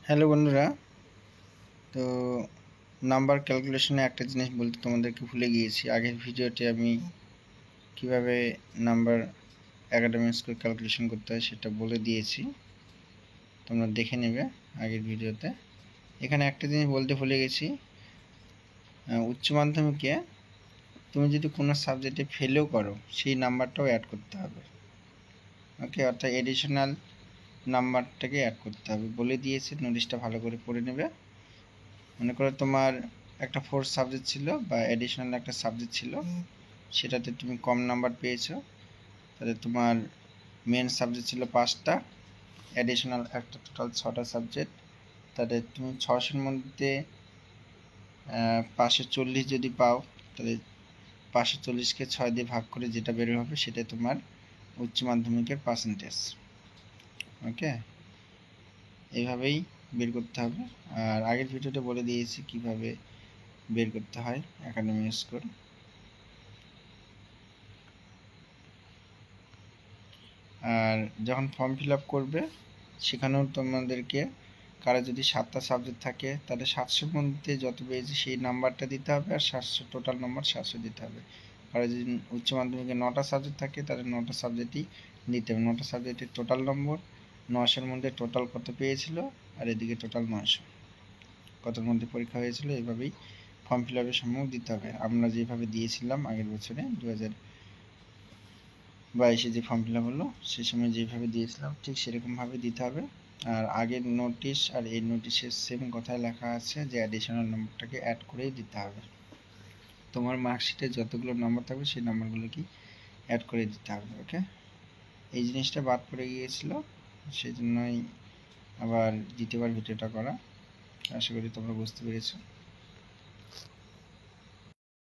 Hello বন্ধুরা, তো number ক্যালকুলেশনে একটা জিনিস বলতে তোমাদেরকে ভুলে গিয়েছি। আগের ভিডিওতে আমি কিভাবে নাম্বার একাডেমিক স্কোর ক্যালকুলেশন করতে হয় সেটা বলে দিয়েছি, তোমরা দেখে নেবে আগের ভিডিওতে। এখানে একটা জিনিস বলতে ভুলে গেছি, উচ্চ মাধ্যমিকে তুমি যদি কোনো সাবজেক্টে ফেলও করো সেই নাম্বারটাও অ্যাড করতে হবে। ওকে, অর্থাৎ এডিশনাল নাম্বারটাকে অ্যাড করতে হবে বলে দিয়েছে। নোটিশটা ভালো করে পড়ে নেবে। মনে করো তোমার একটা ফোর্থ সাবজেক্ট ছিল বা অ্যাডিশনাল একটা সাবজেক্ট ছিল, সেটাতে তুমি কম নাম্বার পেয়েছো, তাহলে তোমার মেন সাবজেক্ট ছিল 5টা, অ্যাডিশনাল একটা, টোটাল 6টা সাবজেক্ট। তাহলে তুমি 600-র মধ্যে 540 যদি পাও, তাহলে 540কে 6 দিয়ে ভাগ করে যেটা বের হবে সেটাই তোমার উচ্চ মাধ্যমিকের পার্সেন্টেজ। ওকে, এইভাবেই বের করতে হবে। আর আগের ভিডিওতে বলে দিয়েছি কিভাবে বের করতে হয় একাডেমিক স্কোর। আর যখন ফর্ম ফিল আপ করবে সেখানেও তোমাদেরকে, কারো যদি 7টা সাবজেক্ট থাকে তাহলে 700-র মধ্যে যত পেয়েছে সেই নাম্বারটা দিতে হবে, আর 700 টোটাল নাম্বার 700 দিতে হবে। কারো যদি উচ্চ মাধ্যমিকে 9টা সাবজেক্ট থাকে তাহলে 9টা সাবজেক্টই দিতে হবে। 9টা সাবজেক্টের টোটাল নম্বর, 900-র মধ্যে টোটাল কত পেয়েছিল, আর এদিকে টোটাল 900 কতর মধ্যে পরীক্ষা হয়েছিল। এইভাবেই ফর্ম ফিল আপের সময় দিতে হবে। আমরা যেভাবে দিয়েছিলাম আগের বছরে 2022-এ যে ফর্ম ফিল আপ হলো সেই সময় যেভাবে দিয়েছিলাম ঠিক সেরকমভাবে দিতে হবে। আর আগের নোটিশ আর এই নোটিশের সেম কথায় লেখা আছে যে অ্যাডিশনাল নম্বরটাকে অ্যাড করেই দিতে হবে। তোমার মার্কশিটে যতগুলো নম্বর থাকবে সেই নম্বরগুলোকে অ্যাড করে দিতে হবে। ওকে, এই জিনিসটা বাদ পড়ে গিয়েছিল, সেই জন্যই আবার দ্বিতীয়বার ভিডিওটা করা। আশা করি তোমরা বুঝতে পেরেছো।